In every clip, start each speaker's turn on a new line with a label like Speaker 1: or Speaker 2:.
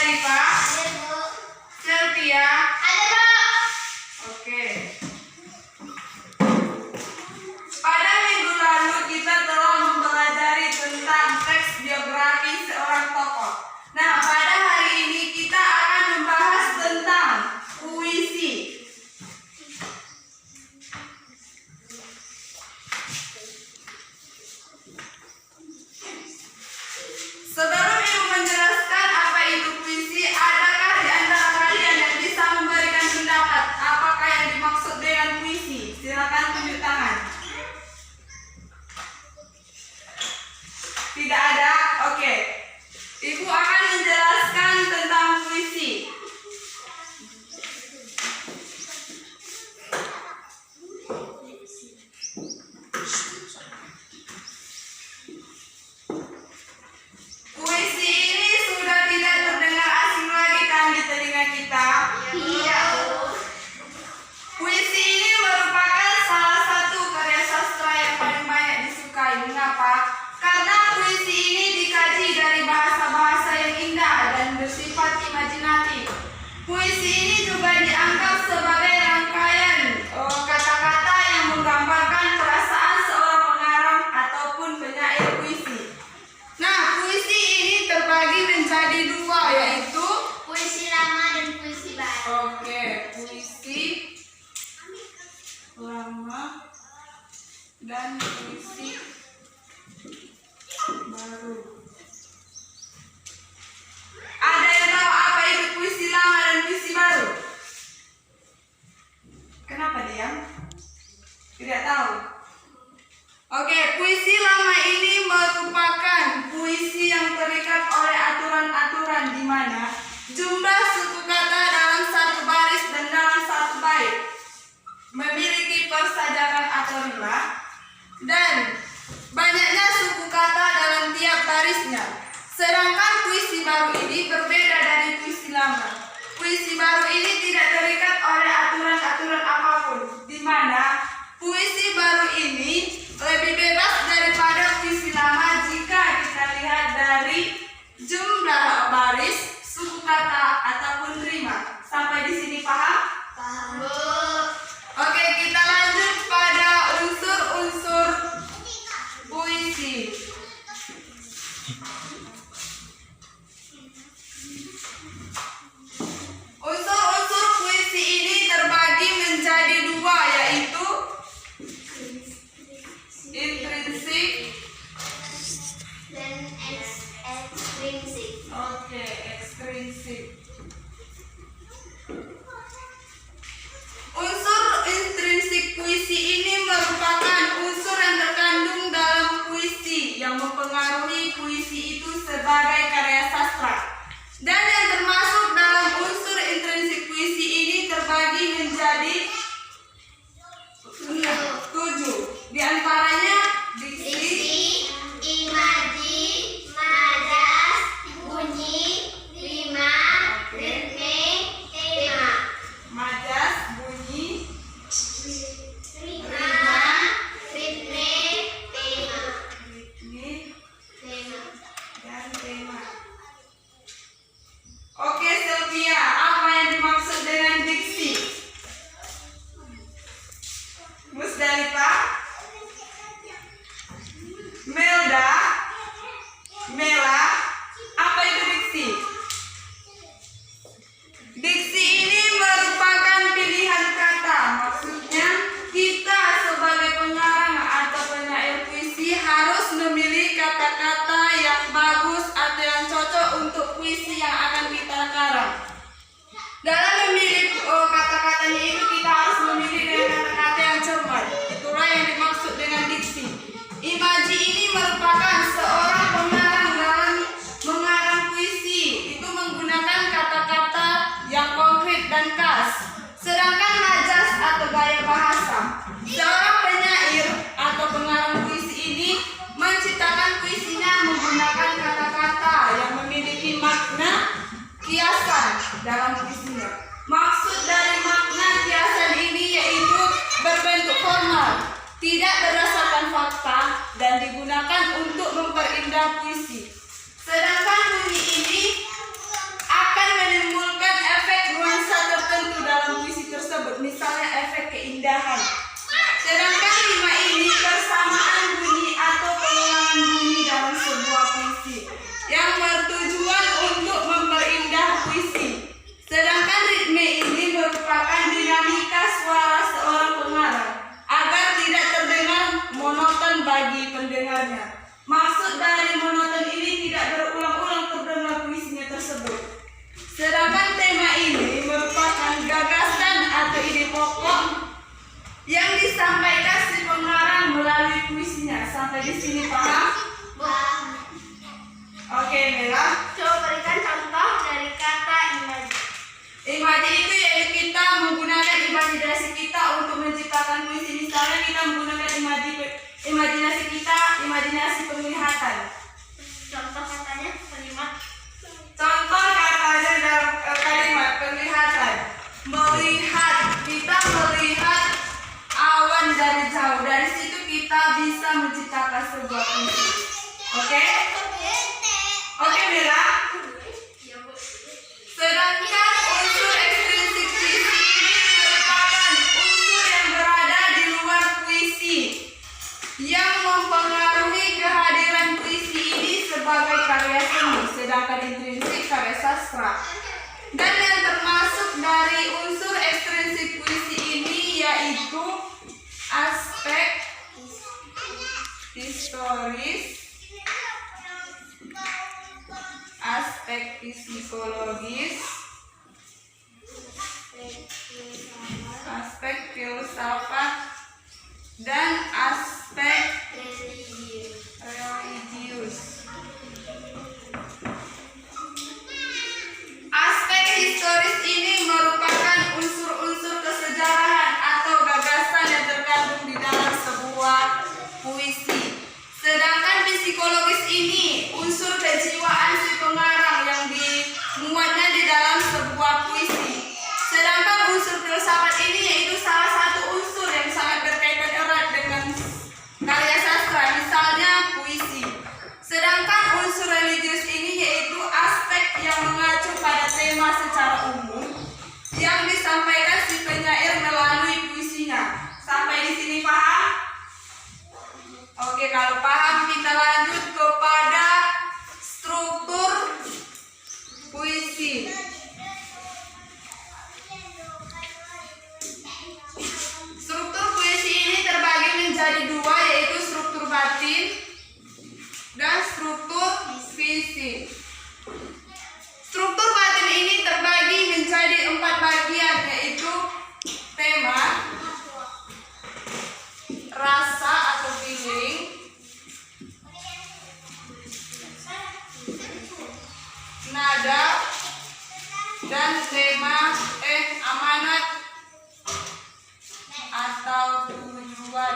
Speaker 1: Musdalifah?
Speaker 2: Ada, Bu.
Speaker 1: Sylvia?
Speaker 2: Ada, Bu.
Speaker 1: Oke. Pada minggu lalu kita telah mempelajari tentang teks biografi seorang tokoh. Nah, pada hari ini kita akan membahas tentang puisi. Sebelum Ibu menjelaskan apa itu puisi, adakah di antara kalian yang bisa memberikan pendapat apakah yang dimaksud dengan puisi? Silakan tunjuk tangan. Tidak ada? Oke. Ibu akan menjelaskan tentang puisi. Puisi ini sudah tidak terdengar asing lagi kan di telinga kita?
Speaker 2: Iya, Bu.
Speaker 1: Puisi ini merupakan salah satu karya sastra yang paling banyak disukai. Mengapa? Karena puisi ini dikaji dari bahasa-bahasa yang indah dan bersifat imajinatif. Puisi ini juga dianggap sebagai rangkaian kata-kata yang menggambarkan perasaan seorang pengarang ataupun penyair puisi. Nah, puisi ini terbagi menjadi dua, yaitu
Speaker 2: Puisi lama dan puisi baru.
Speaker 1: oke, puisi lama dan puisi baru. Ada yang tahu apa itu puisi lama dan puisi baru? Kenapa diam? Tidak tahu. Oke, puisi lama ini merupakan puisi yang terikat oleh aturan-aturan di mana jumlah suku kata dalam satu baris dan dalam satu bait memiliki persajakan atau rima dan banyaknya suku kata dalam tiap barisnya. Sedangkan puisi baru ini berbeda dari puisi lama. Puisi baru ini tidak terikat oleh aturan-aturan apapun, di mana puisi baru ini lebih bebas daripada puisi lama jika kita lihat dari jumlah baris, suku kata ataupun rima. Sampai di sini paham?
Speaker 2: Paham, Bu.
Speaker 1: Oke, kita lanjut pada unsur-unsur puisi. Unsur-unsur puisi ini terbagi menjadi dua, yaitu intrinsik.
Speaker 2: Dan ekstrinsik.
Speaker 1: Oke, ekstrinsik. Unsur intrinsik puisi ini merupakan unsur yang terkandung dalam puisi yang mempengaruhi puisi itu sebagai karya sastra. Dan yang termasuk dalam unsur intrinsik puisi ini terbagi menjadi 7. Di antaranya diksi,
Speaker 2: Diksi, imaji, majas, bunyi, rima, ritme, tema.
Speaker 1: majas, bunyi,
Speaker 2: Rima, ritme, tema.
Speaker 1: ritmik,
Speaker 2: Tema.
Speaker 1: dan tema. Oke, Sylvia, apa yang dimaksud dengan diksi? Musdalifah? Melda? Mela? Apa itu diksi? Diksi ini merupakan pilihan kata. Maksudnya, kita sebagai pengarang atau penyair puisi harus memilih kata-kata yang bagus atau yang cocok untuk puisi yang akan kita karang. Dalam memilih kata-katanya itu kita harus memilih dengan kata-kata yang cermat. Itulah yang dimaksud dengan diksi. Imaji ini merupakan seorang pengarang dalam mengarang puisi. Itu menggunakan kata-kata yang konkret dan khas. Sedangkan majas atau gaya bahasa, seorang penyair atau pengarang puisi ini menciptakan puisinya menggunakan kata-kata yang memiliki makna kiasan dalam puisinya. Maksud dari makna kiasan ini yaitu berbentuk formal, tidak berdasarkan fakta dan digunakan untuk memperindah puisi. Sedangkan bunyi ini akan sastra. Dan yang termasuk dari unsur ekstrinsik puisi ini yaitu aspek historis, aspek psikologis, aspek filsafat, dan aspek religius. Aspek historis ini merupakan unsur-unsur kesejarahan atau gagasan yang terkandung di dalam sebuah puisi. Sedangkan psikologis ini unsur kejiwaan si pengarang yang dimuatnya di dalam sebuah puisi. Sedangkan unsur filsafat ini yaitu salah satu unsur yang sangat berkaitan erat dengan karya sastra, misalnya puisi. Sedangkan unsur religius ini yaitu aspek yang mengacu pada tema secara umum yang disampaikan si penyair melalui puisinya. Sampai di sini paham? Oke, kalau paham kita lanjut kepada struktur puisi. Struktur puisi ini terbagi menjadi dua, yaitu struktur batin dan struktur fisik. Struktur batin ini terbagi menjadi 4 bagian, yaitu tema, rasa atau feeling, nada, dan amanat atau tujuan.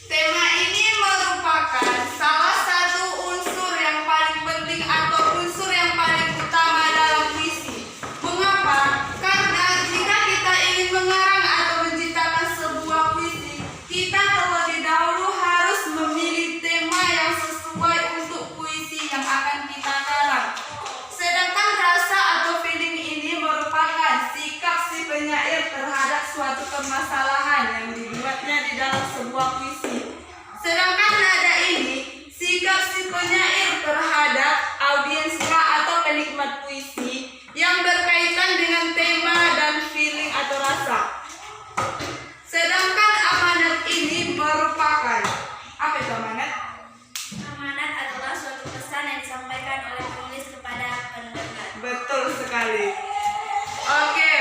Speaker 1: Tema ini merupakan salah satu unsur yang paling penting atau unsur yang paling utama dalam puisi. Mengapa? Karena jika kita ingin mengarang atau menciptakan sebuah puisi, kita terlebih dahulu harus memilih tema yang sesuai untuk puisi yang akan kita karang. Sedangkan rasa atau feeling ini merupakan sikap si penyair terhadap suatu permasalahan yang dibuatnya di dalam sebuah puisi. Sedangkan nada ini sikap si penyair terhadap audiensnya atau penikmat puisi yang berkaitan dengan tema dan feeling atau rasa. Sedangkan amanat ini merupakan, apa itu amanat?
Speaker 2: Amanat adalah suatu pesan yang disampaikan oleh penulis kepada pendengar.
Speaker 1: Betul sekali. Oke.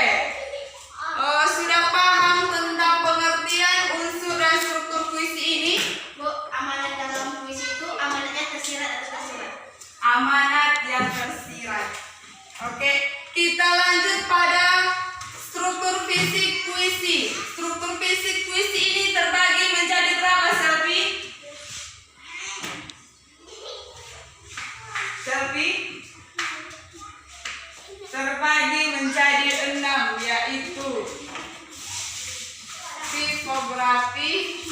Speaker 1: Sudah paham tentang pengertian unsur dan struktur puisi ini?
Speaker 2: Bu, amanat dalam puisi itu amanatnya tersirat atau tersurat?
Speaker 1: Amanat yang tersirat. Oke, kita lanjut pada struktur fisik puisi. Struktur fisik puisi ini terbagi menjadi berapa, Selvi? Selvi? Terbagi menjadi 6, yaitu tipografi,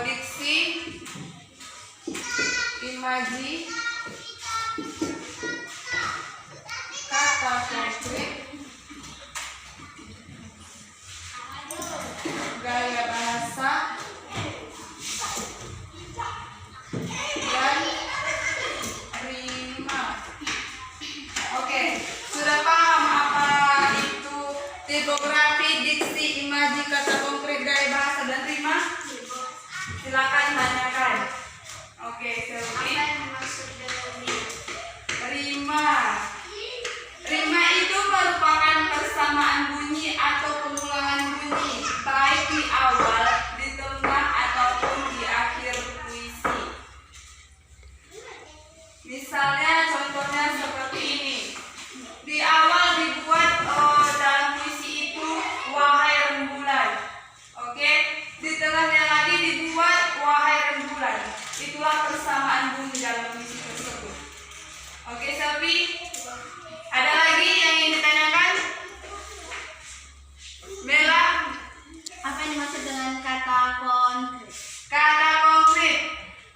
Speaker 1: diksi, imaji, kata konkret, gaya bahasa, dan rima. Oke, sudah paham apa itu tipografi, diksi, imaji, kata konkret, gaya bahasa, dan rima? Silakan tanyakan. Oke, Selvi.
Speaker 2: Apa yang dimaksud dengan rima?
Speaker 1: Rima. Rima itu merupakan persamaan bunyi atau pengulangan bunyi, baik di awal, di tengah, ataupun di akhir puisi. Misalnya, contohnya seperti ini. Di awal dibuat dalam puisi itu wahai rembulan. Oke, di tengahnya lagi dibuat wahai rembulan. Itulah persamaan bunyi dalam puisi tersebut. Oke, Selvi. Ada lagi yang ingin ditanyakan? Bella?
Speaker 2: Apa yang dimaksud dengan kata konkret?
Speaker 1: Kata konkret,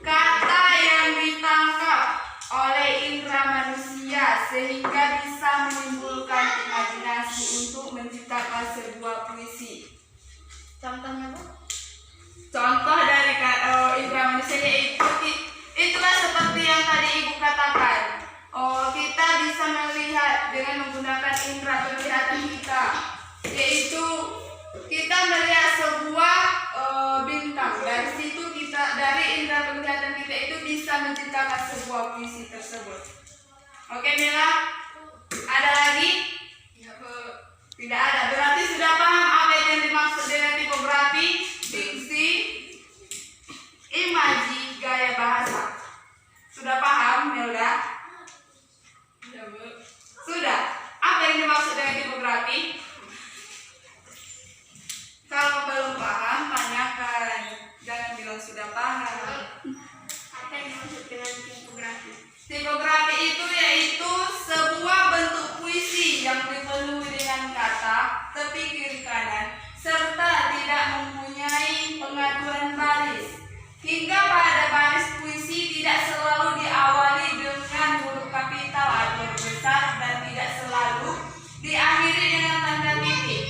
Speaker 1: kata yang ditangkap oleh indera manusia sehingga bisa menimbulkan imajinasi untuk menciptakan sebuah puisi.
Speaker 2: Contohnya, Bu?
Speaker 1: Contoh dengan menggunakan indera penglihatan kita, yaitu kita melihat sebuah bintang. Dari situ dari indera penglihatan kita itu bisa menciptakan sebuah puisi tersebut. Oke Mila, ada lagi? Tidak ada. Berarti sudah paham apa yang dimaksud dengan tipografi, diksi, imaji, gaya bahasa. Sudah paham Melda? Sudah. Apa yang dimaksud dengan tipografi? Kalau belum paham, tanyakan. Jangan bilang sudah paham.
Speaker 2: Apa yang dimaksud dengan tipografi?
Speaker 1: Tipografi itu yaitu sebuah bentuk puisi yang dipenuhi dengan kata, tepi kiri kanan, serta tidak mempunyai pengaturan baris. Hingga pada baris puisi tidak selalu diawali dengan huruf kapital atau huruf besar dan tidak selalu diakhiri dengan tanda titik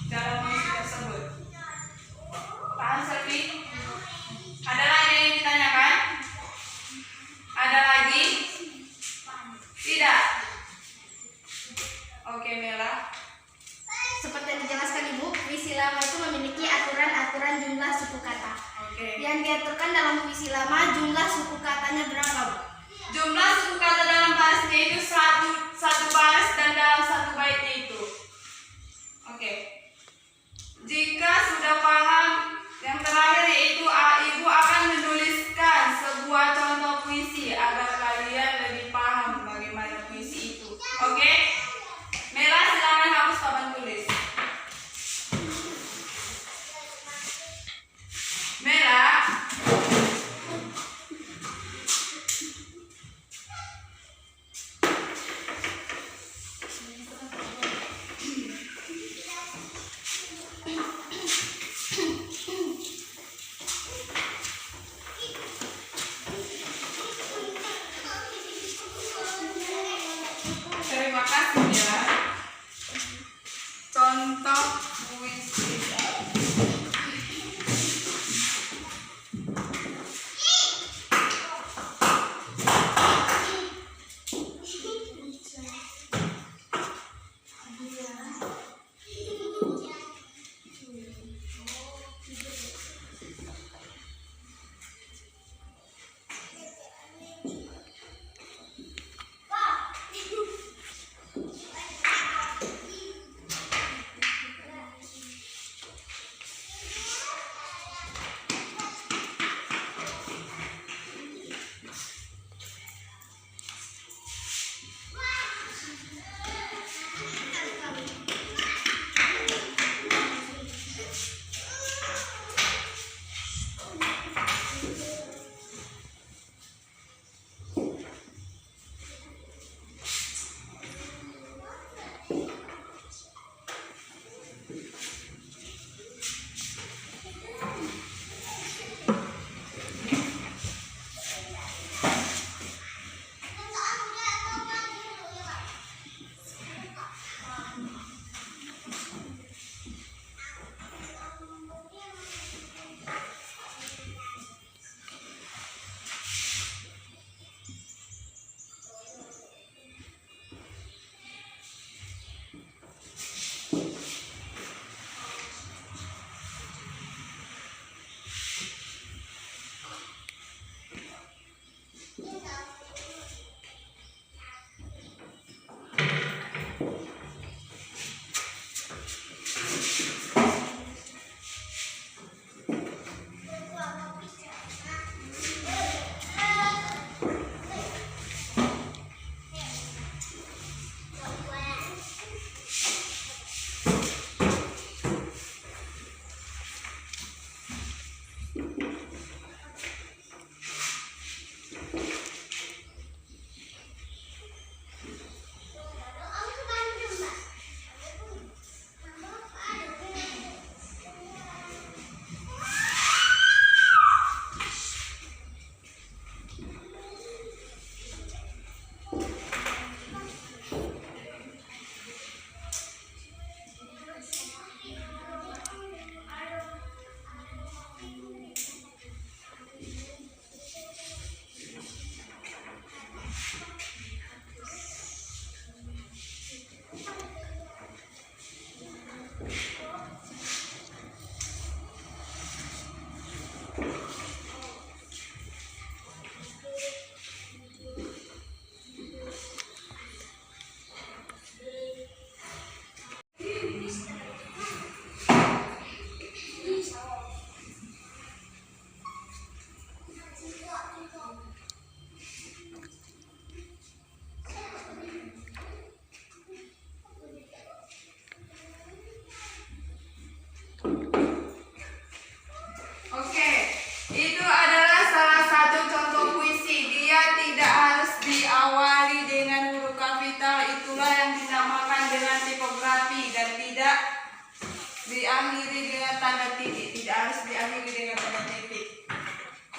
Speaker 1: dalam puisi tersebut. Paham Selvi? Ada lagi yang ditanyakan? Ada lagi? Tidak? Oke Mela.
Speaker 2: Seperti yang dijelaskan Ibu, puisi lama itu memiliki aturan-aturan jumlah suku kata.
Speaker 1: Oke.
Speaker 2: Yang diaturkan dalam puisi lama, jumlah suku katanya berapa, Bu?
Speaker 1: Jumlah suku kata dalam barisnya itu satu baris dan dalam satu bait itu. Oke. Jika sudah paham, yang terakhir yaitu Ibu akan menuliskan sebuah contoh puisi agar kalian lebih paham bagaimana puisi itu. Oke? Mela, silakan hapus papan tulis. Mela.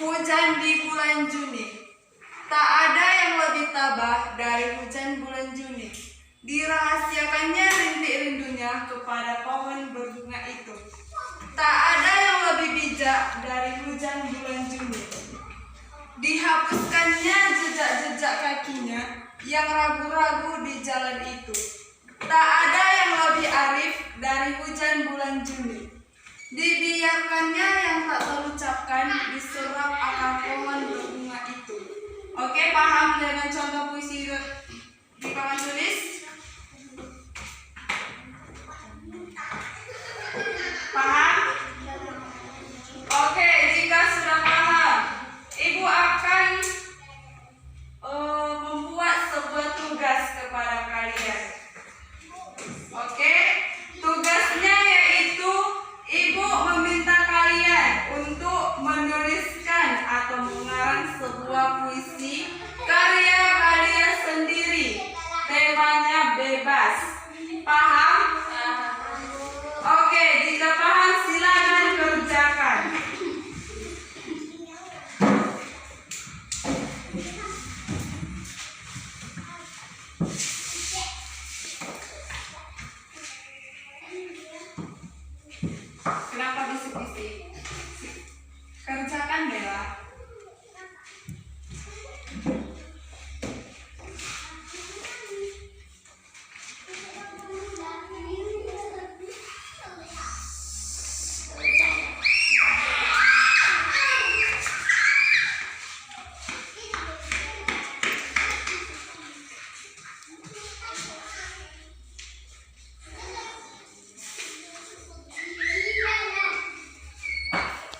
Speaker 1: Hujan di bulan Juni. Tak ada yang lebih tabah dari hujan bulan Juni. Dirahasiakannya rintik rindunya kepada pohon berbunga itu. Tak ada yang lebih bijak dari hujan bulan Juni. Dihapuskannya jejak-jejak kakinya yang ragu-ragu di jalan itu. Tak ada yang lebih arif dari hujan bulan Juni. Dibiarkannya yang tak terucapkan diserap akar pohon berbunga itu. Oke, paham dengan contoh puisi di papan tulis? Paham? Oke, jika sudah paham, Ibu akan membuat sebuah tugas kepada kalian. Oke, tugasnya yaitu Ibu meminta kalian untuk menuliskan atau mengarang sebuah puisi karya kalian sendiri. Temanya bebas. Paham? Oke, jika paham silakan kerjakan. Kenapa bisik-bisik? Kerjakan, Bella.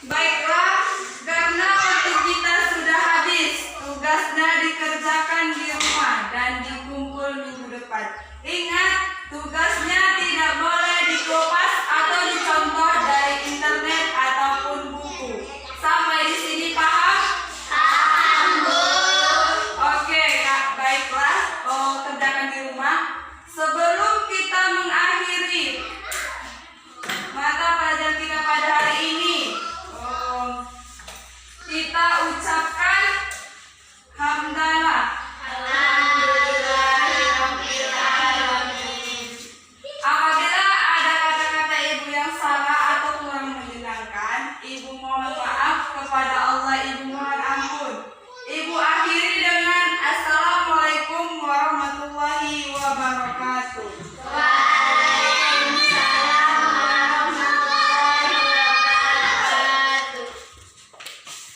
Speaker 1: Baiklah, karena waktu kita sudah habis, tugasnya dikerjakan di rumah dan dikumpul minggu depan. Ingat, tugasnya tidak boleh dikopas atau dicontoh dari internet ataupun buku. Sampai di sini paham? Paham, Bu. Oke, Kak, baiklah, kerjakan di rumah. Sebelum kita mengakhiri mata pelajaran kita pada hari ini, kita ucapkan hamdalah. Apabila ada kata-kata Ibu yang salah atau kurang menyenangkan, Ibu mohon maaf kepada Allah, Ibu mohon ampun. Ibu akhiri dengan Assalamualaikum warahmatullahi wabarakatuh.